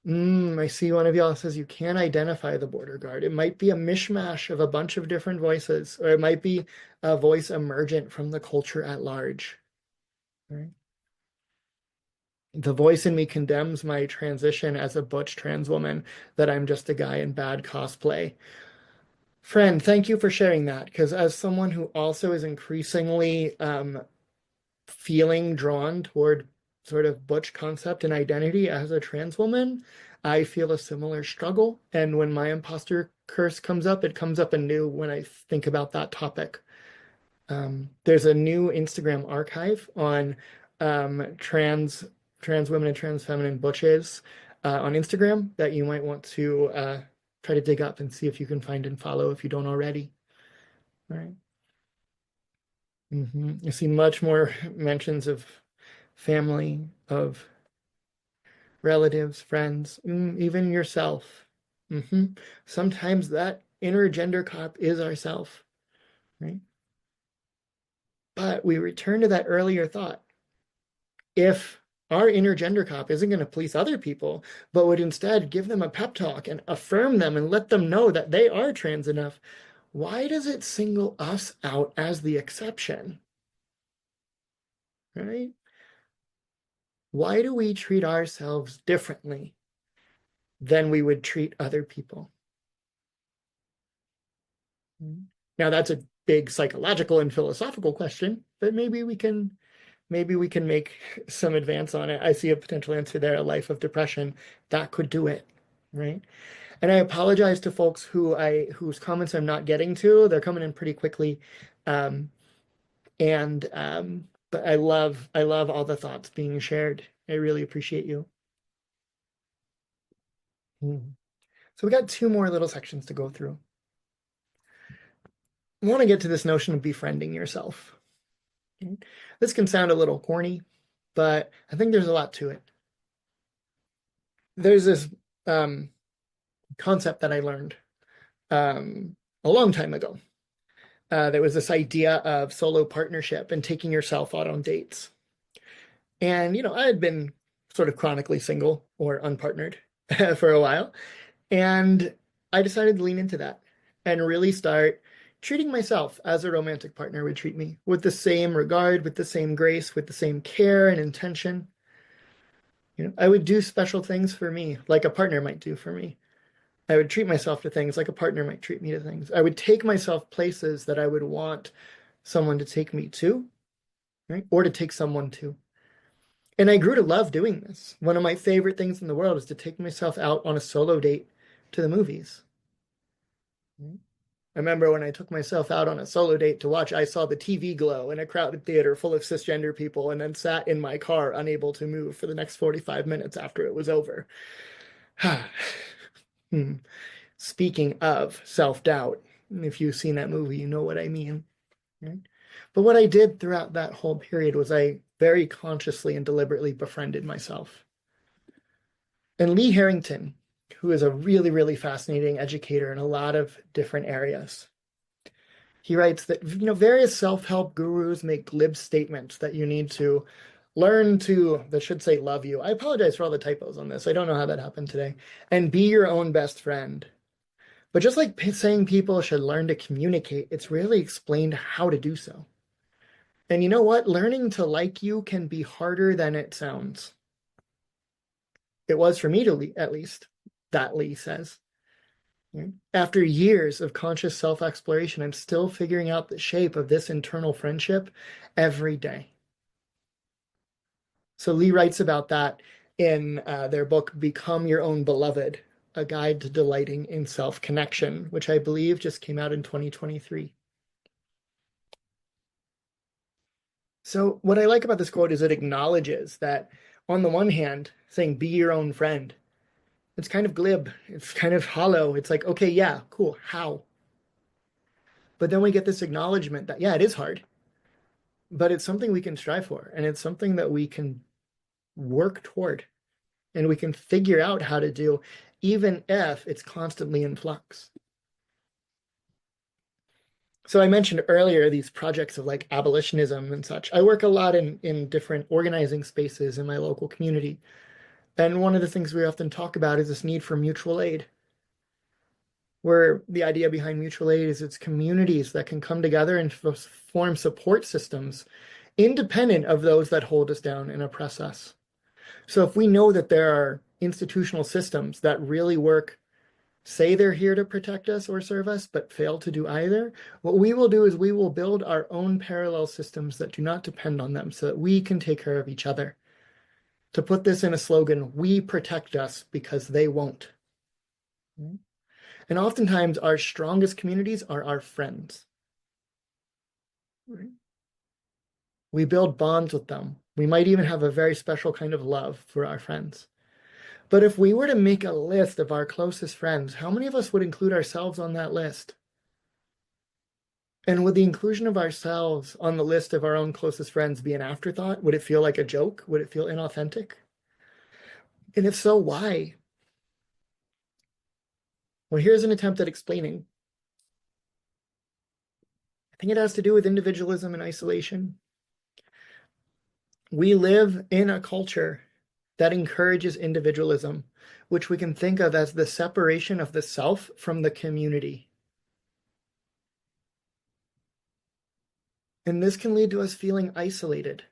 I see one of y'all says you can't identify the border guard. It might be a mishmash of a bunch of different voices, or it might be a voice emergent from the culture at large. Right? The voice in me condemns my transition as a butch trans woman, that I'm just a guy in bad cosplay. Friend, thank you for sharing that, because as someone who also is increasingly feeling drawn toward sort of butch concept and identity as a trans woman, I feel a similar struggle. And when my imposter curse comes up, it comes up anew when I think about that topic. There's a new Instagram archive on trans women and trans feminine butches on Instagram that you might want to try to dig up and see if you can find and follow if you don't already. All right. You see much more mentions of family, of relatives, friends, even yourself. Sometimes that inner gender cop is ourself, right? But we return to that earlier thought. If our inner gender cop isn't going to police other people, but would instead give them a pep talk and affirm them and let them know that they are trans enough, why does it single us out as the exception? Right? Why do we treat ourselves differently than we would treat other people? Now that's a big psychological and philosophical question, but maybe we can make some advance on it. I see a potential answer there, a life of depression. That could do it, right? And I apologize to folks whose comments I'm not getting to. They're coming in pretty quickly. Um, but I love all the thoughts being shared. I really appreciate you. Mhm. So we got two more little sections to go through. I want to get to this notion of befriending yourself. Okay? This can sound a little corny, but I think there's a lot to it. There's this concept that I learned a long time ago. There was this idea of solo partnership and taking yourself out on dates. And, I had been sort of chronically single or unpartnered for a while. And I decided to lean into that and really start treating myself as a romantic partner would treat me, with the same regard, with the same grace, with the same care and intention. I would do special things for me, like a partner might do for me. I would treat myself to things like a partner might treat me to things. I would take myself places that I would want someone to take me to, right? Or to take someone to. And I grew to love doing this. One of my favorite things in the world is to take myself out on a solo date to the movies. I remember when I took myself out on a solo date to watch I Saw the TV Glow in a crowded theater full of cisgender people and then sat in my car unable to move for the next 45 minutes after it was over. Speaking of self-doubt, if you've seen that movie, you know what I mean. Right? But what I did throughout that whole period was I very consciously and deliberately befriended myself. And Lee Harrington, who is a really, really fascinating educator in a lot of different areas, he writes that various self-help gurus make glib statements that you need to learn to, that should say love you. I apologize for all the typos on this. I don't know how that happened today. And be your own best friend. But just like saying people should learn to communicate, it's really explained how to do so. And you know what? Learning to like you can be harder than it sounds. It was for me to, at least, that Lee says. After years of conscious self-exploration, I'm still figuring out the shape of this internal friendship every day. So Lee writes about that in their book, Become Your Own Beloved, A Guide to Delighting in Self-Connection, which I believe just came out in 2023. So what I like about this quote is it acknowledges that, on the one hand, saying be your own friend, it's kind of glib, it's kind of hollow. It's like, okay, yeah, cool, how? But then we get this acknowledgement that, yeah, it is hard, but it's something we can strive for, and it's something that we can work toward, and we can figure out how to do, even if it's constantly in flux. So I mentioned earlier these projects of like abolitionism and such. I work a lot in different organizing spaces in my local community. And one of the things we often talk about is this need for mutual aid, where the idea behind mutual aid is it's communities that can come together and form support systems independent of those that hold us down and oppress us. So if we know that there are institutional systems that really work, say they're here to protect us or serve us, but fail to do either, what we will do is we will build our own parallel systems that do not depend on them so that we can take care of each other. To put this in a slogan, we protect us because they won't. And oftentimes our strongest communities are our friends. We build bonds with them. We might even have a very special kind of love for our friends. But if we were to make a list of our closest friends, how many of us would include ourselves on that list? And would the inclusion of ourselves on the list of our own closest friends be an afterthought? Would it feel like a joke? Would it feel inauthentic? And if so, why? Well, here's an attempt at explaining. I think it has to do with individualism and isolation. We live in a culture that encourages individualism, which we can think of as the separation of the self from the community. And this can lead to us feeling isolated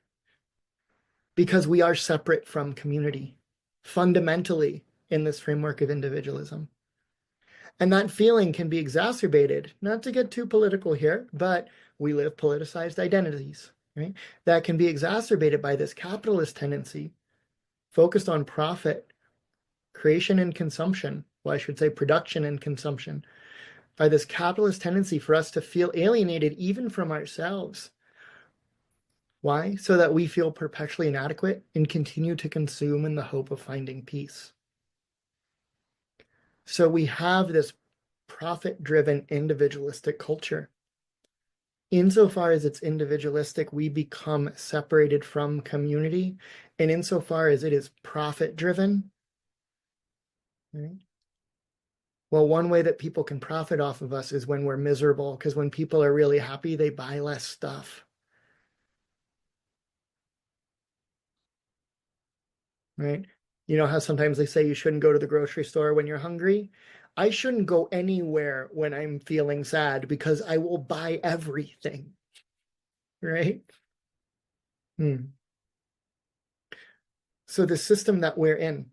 because we are separate from community, fundamentally in this framework of individualism. And that feeling can be exacerbated, not to get too political here, but we live politicized identities, right? That can be exacerbated by this capitalist tendency focused on profit, creation and consumption. Well, I should say production and consumption, by this capitalist tendency for us to feel alienated even from ourselves. Why? So that we feel perpetually inadequate and continue to consume in the hope of finding peace. So we have this profit-driven individualistic culture. Insofar as it's individualistic, we become separated from community. And insofar as it is profit-driven, right? Well, one way that people can profit off of us is when we're miserable, because when people are really happy, they buy less stuff, right? You know how sometimes they say you shouldn't go to the grocery store when you're hungry? I shouldn't go anywhere when I'm feeling sad because I will buy everything, right? Hmm. So the system that we're in,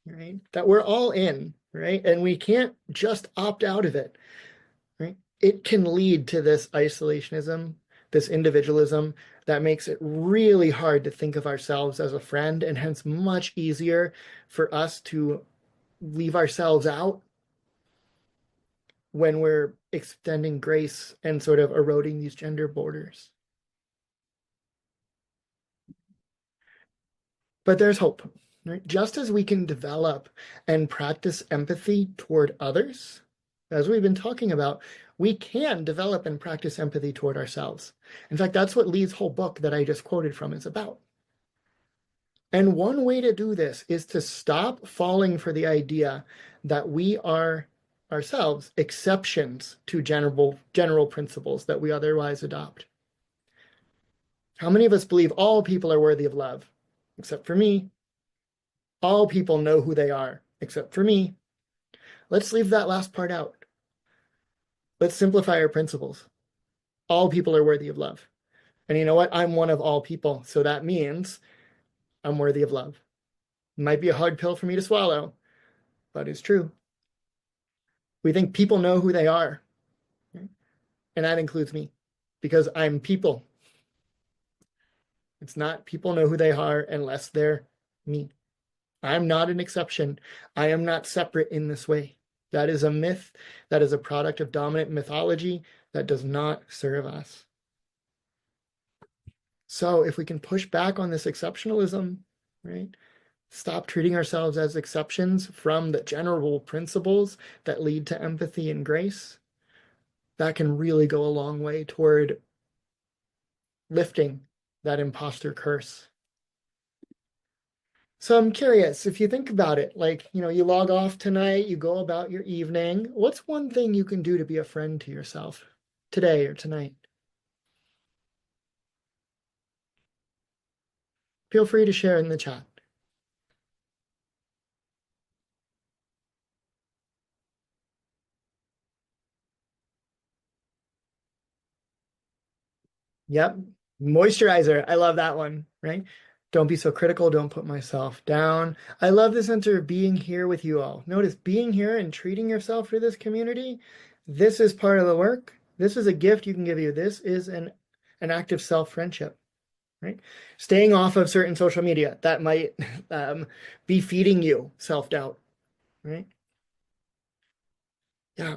right? That we're all in, right? And we can't just opt out of it, right? It can lead to this isolationism, this individualism that makes it really hard to think of ourselves as a friend, and hence much easier for us to leave ourselves out when we're extending grace and sort of eroding these gender borders. But there's hope, right? Just as we can develop and practice empathy toward others, as we've been talking about, we can develop and practice empathy toward ourselves. In fact, that's what Lee's whole book that I just quoted from is about. And one way to do this is to stop falling for the idea that we are ourselves exceptions to general principles that we otherwise adopt. How many of us believe all people are worthy of love, except for me? All people know who they are, except for me. Let's leave that last part out. Let's simplify our principles. All people are worthy of love. And you know what? I'm one of all people. So that means I'm worthy of love. It might be a hard pill for me to swallow, but it's true. We think people know who they are. Right? And that includes me because I'm people. It's not people know who they are unless they're me. I'm not an exception. I am not separate in this way. That is a myth. That is a product of dominant mythology that does not serve us. So if we can push back on this exceptionalism, right? Stop treating ourselves as exceptions from the general principles that lead to empathy and grace, that can really go a long way toward lifting that imposter curse. So I'm curious, if you think about it, like, you log off tonight, you go about your evening, what's one thing you can do to be a friend to yourself today or tonight? Feel free to share in the chat. Yep. Moisturizer. I love that one, right? Don't be so critical. Don't put myself down. I love the sense of being here with you all. Notice being here and treating yourself for this community. This is part of the work. This is a gift you can give you. This is an act of self-friendship, right? Staying off of certain social media that might be feeding you self-doubt, right? Yeah.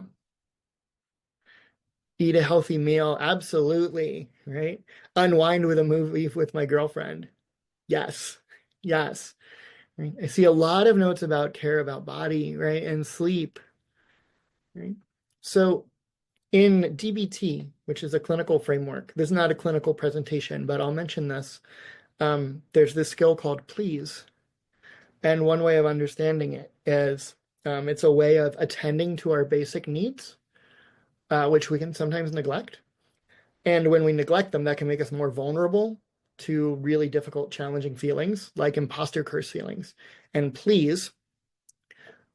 Eat a healthy meal. Absolutely, right? Unwind with a movie with my girlfriend. Yes. Yes. Right? I see a lot of notes about care about body, right? And sleep, right? So in DBT, which is a clinical framework, this is not a clinical presentation, but I'll mention this. There's this skill called please. And one way of understanding it is it's a way of attending to our basic needs, which we can sometimes neglect. And when we neglect them, that can make us more vulnerable to really difficult, challenging feelings like imposter curse feelings. And please,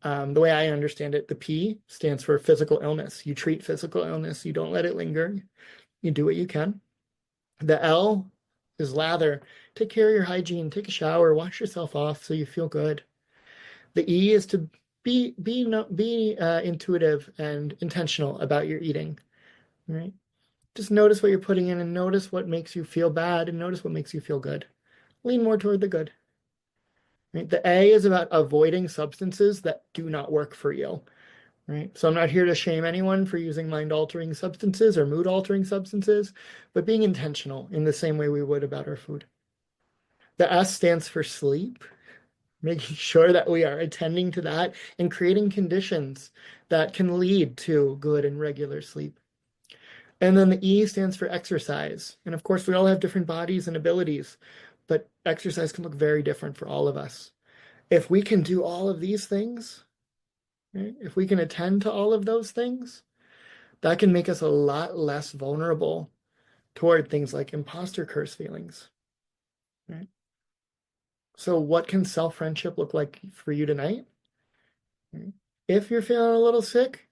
the way I understand it, the P stands for physical illness. You treat physical illness, you don't let it linger, you do what you can. The L is lather. Take care of your hygiene, take a shower, wash yourself off so you feel good. The E is to be intuitive and intentional about your eating, right? Just notice what you're putting in and notice what makes you feel bad and notice what makes you feel good. Lean more toward the good. Right? The A is about avoiding substances that do not work for you. Right? So I'm not here to shame anyone for using mind-altering substances or mood-altering substances, but being intentional in the same way we would about our food. The S stands for sleep, making sure that we are attending to that and creating conditions that can lead to good and regular sleep. And then the E stands for exercise. And of course, we all have different bodies and abilities, but exercise can look very different for all of us. If we can do all of these things, right, if we can attend to all of those things, that can make us a lot less vulnerable toward things like imposter curse feelings. Right? So what can self-friendship look like for you tonight? Right? If you're feeling a little sick,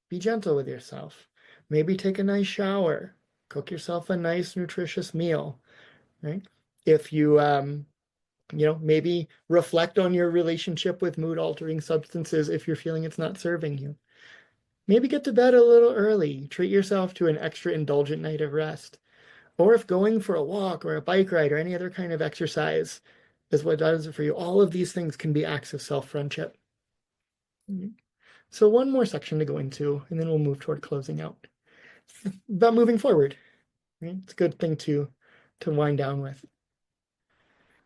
be gentle with yourself. Maybe take a nice shower. Cook yourself a nice, nutritious meal. Right? If you, maybe reflect on your relationship with mood-altering substances if you're feeling it's not serving you. Maybe get to bed a little early. Treat yourself to an extra indulgent night of rest. Or if going for a walk or a bike ride or any other kind of exercise is what does it for you, all of these things can be acts of self-friendship. So one more section to go into, and then we'll move toward closing out. About moving forward. Right? It's a good thing to wind down with.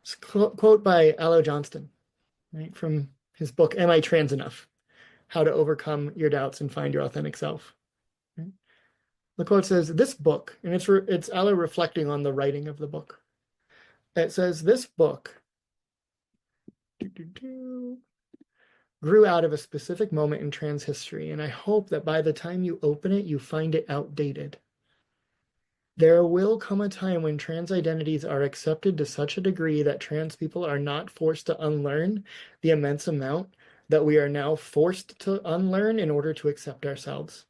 It's a quote by Aloe Johnston, right, from his book, Am I Trans Enough? How to Overcome Your Doubts and Find Your Authentic Self. Right? The quote says, this book, and it's Aloe reflecting on the writing of the book. It says, this book grew out of a specific moment in trans history, and I hope that by the time you open it, you find it outdated. There will come a time when trans identities are accepted to such a degree that trans people are not forced to unlearn the immense amount that we are now forced to unlearn in order to accept ourselves.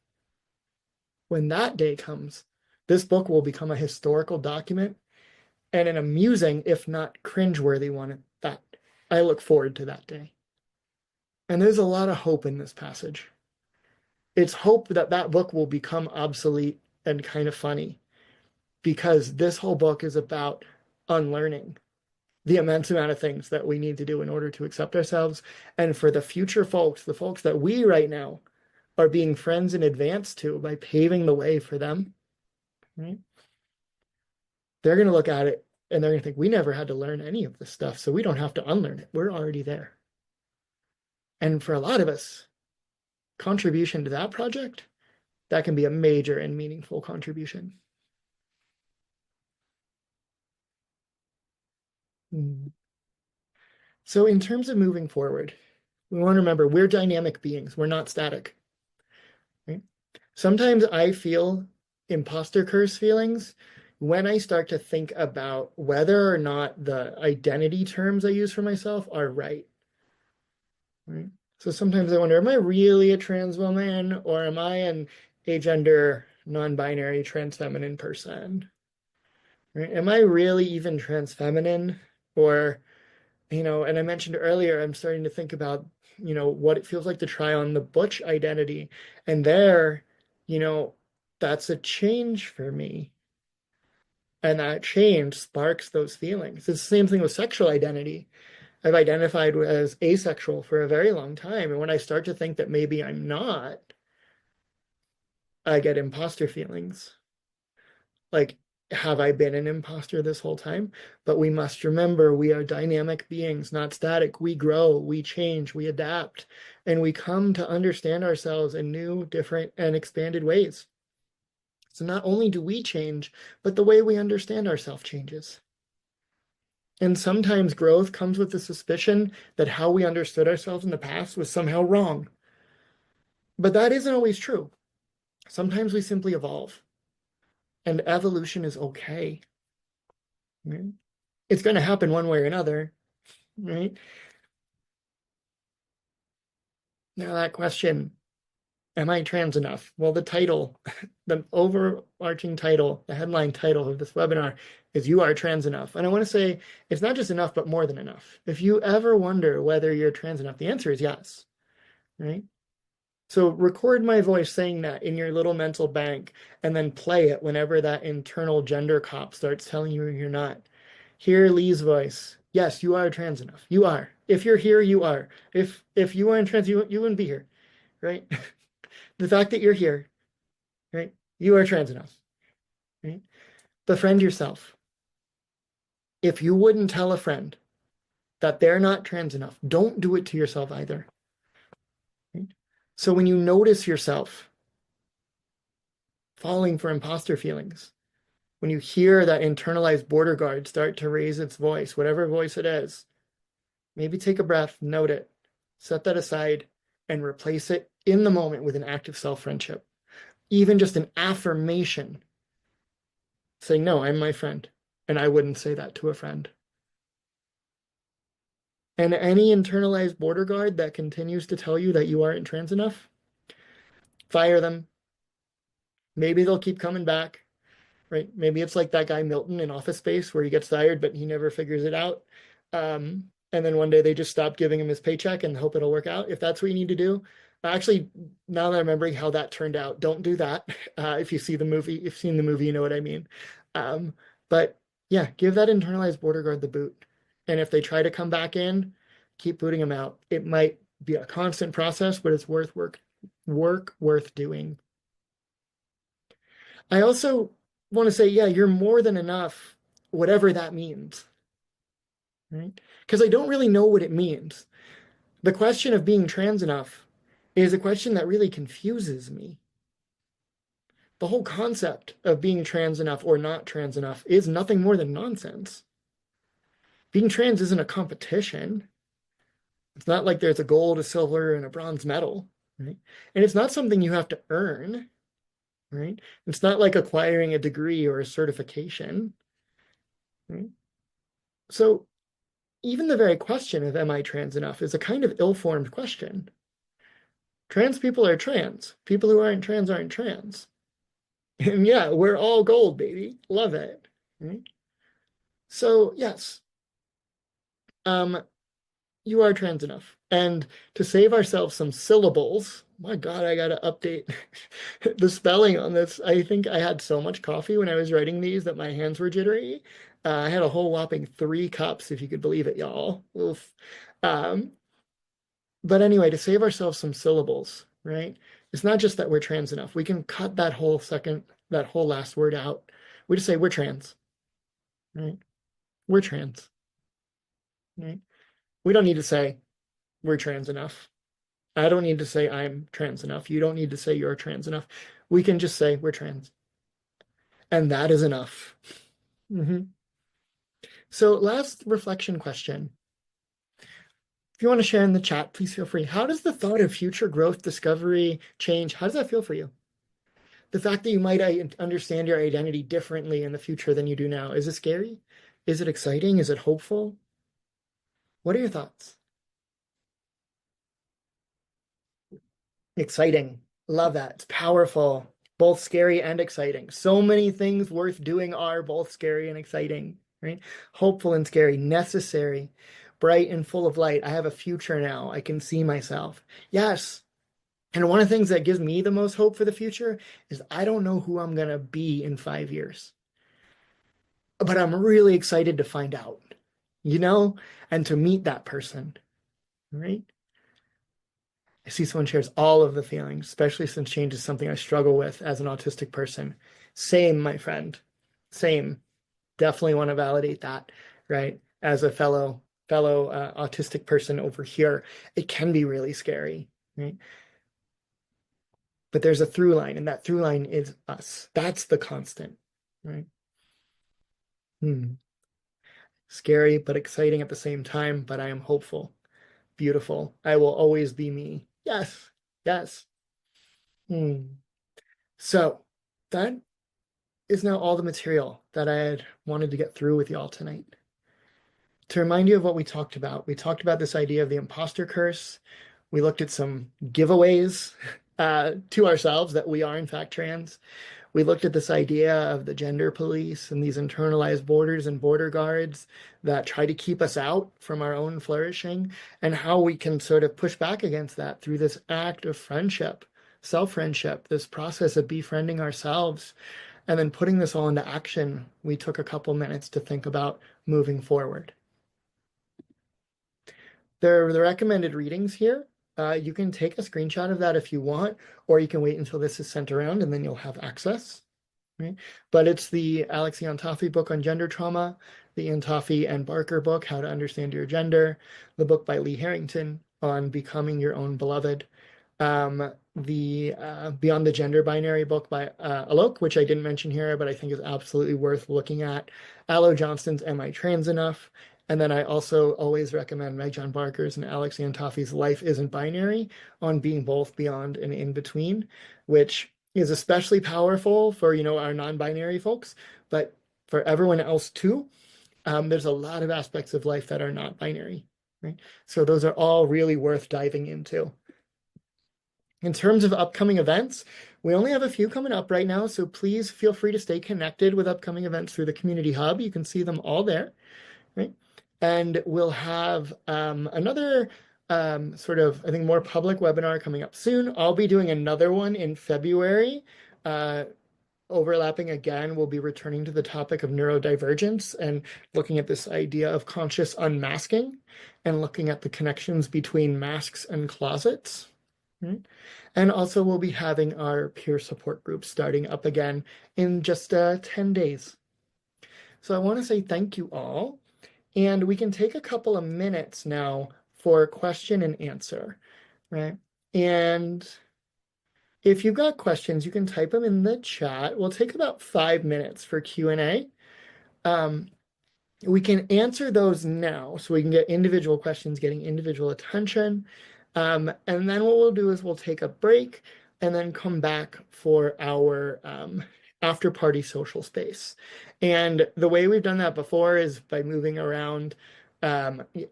When that day comes, this book will become a historical document and an amusing, if not cringeworthy one at that. I look forward to that day. And there's a lot of hope in this passage. It's hope that that book will become obsolete and kind of funny, because this whole book is about unlearning the immense amount of things that we need to do in order to accept ourselves. And for the future folks, the folks that we right now are being friends in advance to by paving the way for them, right? They're going to look at it and they're going to think, we never had to learn any of this stuff, so we don't have to unlearn it. We're already there. And for a lot of us, contribution to that project, that can be a major and meaningful contribution. So in terms of moving forward, we want to remember we're dynamic beings. We're not static. Right? Sometimes I feel imposter curse feelings when I start to think about whether or not the identity terms I use for myself are right. Right? So sometimes I wonder, am I really a trans woman, or am I an agender, non-binary, trans feminine person? Right? Am I really even trans feminine? Or, and I mentioned earlier, I'm starting to think about, what it feels like to try on the butch identity. And there, that's a change for me. And that change sparks those feelings. It's the same thing with sexual identity. I've identified as asexual for a very long time. And when I start to think that maybe I'm not, I get imposter feelings. Like, have I been an imposter this whole time? But we must remember we are dynamic beings, not static. We grow, we change, we adapt, and we come to understand ourselves in new, different, and expanded ways. So not only do we change, but the way we understand ourselves changes. And sometimes growth comes with the suspicion that how we understood ourselves in the past was somehow wrong. But that isn't always true. Sometimes we simply evolve. And evolution is okay. right? It's going to happen one way or another, right? Now that question, am I trans enough? Well, the title, the overarching title, the headline title of this webinar is You Are Trans Enough. And I want to say it's not just enough, but more than enough. If you ever wonder whether you're trans enough, the answer is yes, right? So record my voice saying that in your little mental bank and then play it whenever that internal gender cop starts telling you you're not. Hear Lee's voice. Yes, you are trans enough. You are. If you're here, you are. If you weren't trans, you wouldn't be here, right? The fact that you're here, right? You are trans enough, right? Befriend yourself. If you wouldn't tell a friend that they're not trans enough, don't do it to yourself either. Right? So when you notice yourself falling for imposter feelings, when you hear that internalized border guard start to raise its voice, whatever voice it is, maybe take a breath, note it, set that aside, and replace it in the moment with an act of self-friendship. Even just an affirmation saying, no, I'm my friend. And I wouldn't say that to a friend. And any internalized border guard that continues to tell you that you aren't trans enough, fire them. Maybe they'll keep coming back, right? Maybe it's like that guy Milton in Office Space where he gets fired, but he never figures it out. And then one day they just stop giving him his paycheck and hope it'll work out. If that's what you need to do, actually, now that I'm remembering how that turned out, don't do that. If you see the movie, if you've seen the movie, you know what I mean. But yeah, give that internalized border guard the boot. And if they try to come back in, keep booting them out. It might be a constant process, but it's worth doing. I also want to say, yeah, you're more than enough, whatever that means, right? Because I don't really know what it means. The question of being trans enough is a question that really confuses me. The whole concept of being trans enough or not trans enough is nothing more than nonsense. Being trans isn't a competition. It's not like there's a gold, a silver, and a bronze medal, right? And it's not something you have to earn, right? It's not like acquiring a degree or a certification, right? So even the very question of am I trans enough is a kind of ill-formed question. Trans people are trans. People who aren't trans aren't trans. And yeah, we're all gold, baby. Love it. Right? So yes, um, you are trans enough. And to save ourselves some syllables, my God, I gotta update the spelling on this. I think I had so much coffee when I was writing these that my hands were jittery. I had a whole whopping 3 cups, if you could believe it, y'all. Oof. Um, but anyway, to save ourselves some syllables, right? It's not just that we're trans enough. We can cut that whole last word out. We just say we're trans, right? We're trans, right? We don't need to say we're trans enough. I don't need to say I'm trans enough. You don't need to say you're trans enough. We can just say we're trans. And that is enough. Mm-hmm. So last reflection question. If you want to share in the chat, please feel free. How does the thought of future growth, discovery, change, how does that feel for you? The fact that you might understand your identity differently in the future than you do now, is it scary? Is it exciting? Is it hopeful? What are your thoughts? Exciting. Love that. It's powerful. Both scary and exciting. So many things worth doing are both scary and exciting, right? Hopeful and scary, necessary, bright and full of light. I have a future now. I can see myself. Yes. And one of the things that gives me the most hope for the future is I don't know who I'm going to be in 5 years, but I'm really excited to find out, you know, and to meet that person, right? I see someone shares all of the feelings, especially since change is something I struggle with as an autistic person. Same, my friend. Same. Definitely want to validate that, right? As a fellow autistic person over here, it can be really scary, right? But there's a through line, and that through line is us. That's the constant, right? Hmm. Scary, but exciting at the same time, but I am hopeful. Beautiful. I will always be me. Yes. Yes. Hmm. So that is now all the material that I had wanted to get through with y'all tonight. To remind you of what we talked about this idea of the imposter curse. We looked at some giveaways to ourselves that we are in fact trans. We looked at this idea of the gender police and these internalized borders and border guards that try to keep us out from our own flourishing, and how we can sort of push back against that through this act of friendship, self-friendship, this process of befriending ourselves, and then putting this all into action. We took a couple minutes to think about moving forward. There are the recommended readings here. You can take a screenshot of that if you want, or you can wait until this is sent around and then you'll have access. Right? But it's the Alex Iantofi book on gender trauma, the Iantofi and Barker book, How to Understand Your Gender, the book by Lee Harrington on Becoming Your Own Beloved, the Beyond the Gender Binary book by Alok, which I didn't mention here, but I think is absolutely worth looking at, Aloe Johnston's Am I Trans Enough? And then I also always recommend Meg John Barker's and Alex Iantofi's Life Isn't Binary on being both, beyond, and in between, which is especially powerful for, our non-binary folks, but for everyone else too. There's a lot of aspects of life that are not binary, right? So those are all really worth diving into. In terms of upcoming events, we only have a few coming up right now, so please feel free to stay connected with upcoming events through the Community Hub. You can see them all there, right? And we'll have another sort of, I think, more public webinar coming up soon. I'll be doing another one in February. Overlapping again, we'll be returning to the topic of neurodivergence and looking at this idea of conscious unmasking and looking at the connections between masks and closets. Right? And also we'll be having our peer support group starting up again in just 10 days. So I want to say thank you all. And we can take a couple of minutes now for question and answer, right? And if you've got questions, you can type them in the chat. We'll take about 5 minutes for Q&A. We can answer those now, so we can get individual questions, getting individual attention. And then what we'll do is we'll take a break and then come back for our after party social space. And the way we've done that before is by moving around,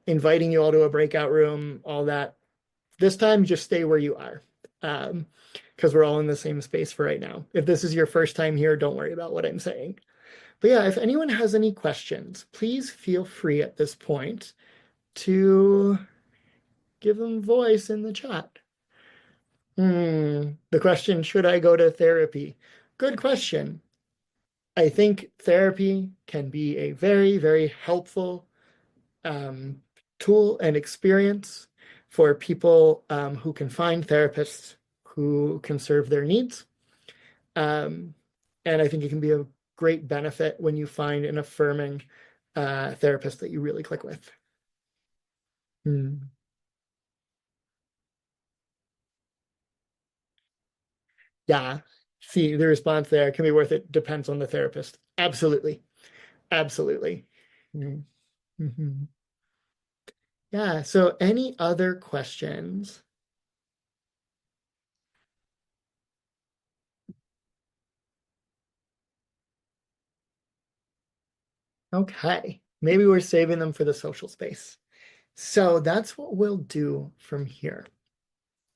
inviting you all to a breakout room, all that. This time, just stay where you are, because we're all in the same space for right now. If this is your first time here, don't worry about what I'm saying. But yeah, if anyone has any questions, please feel free at this point to give them voice in the chat. The question, should I go to therapy? Good question. I think therapy can be a very, very helpful tool and experience for people who can find therapists who can serve their needs. And I think it can be a great benefit when you find an affirming therapist that you really click with. Yeah, see, the response there can be worth it. Depends on the therapist. Absolutely. Absolutely. Mm-hmm. Yeah, so any other questions? Okay, maybe we're saving them for the social space. So that's what we'll do from here.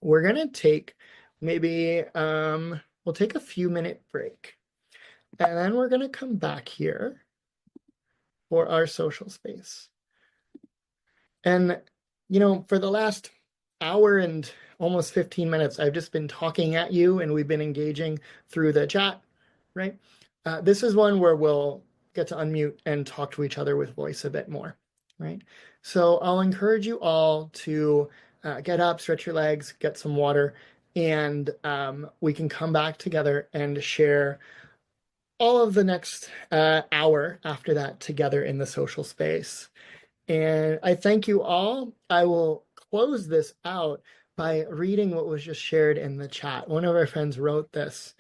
We're gonna take maybe we'll take a few minute break, and then we're gonna come back here for our social space. And for the last hour and almost 15 minutes, I've just been talking at you and we've been engaging through the chat, right? This is one where we'll get to unmute and talk to each other with voice a bit more, right? So I'll encourage you all to get up, stretch your legs, get some water, and we can come back together and share all of the next hour after that together in the social space. And I thank you all. I will close this out by reading what was just shared in the chat. One of our friends wrote this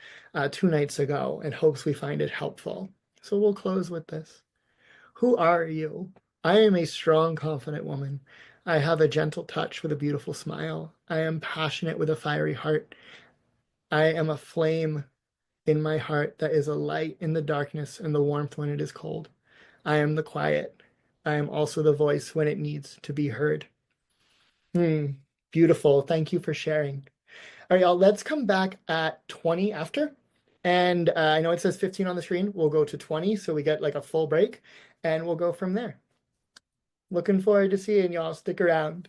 2 nights ago and hopes we find it helpful. So we'll close with this. Who are you? I am a strong, confident woman. I have a gentle touch with a beautiful smile. I am passionate with a fiery heart. I am a flame In my heart, that is a light in the darkness and the warmth when it is cold. I am the quiet. I am also the voice when it needs to be heard. Hmm, beautiful. Thank you for sharing. All right, y'all, let's come back at 20 after. And I know it says 15 on the screen. We'll go to 20 so we get like a full break and we'll go from there. Looking forward to seeing y'all. Stick around.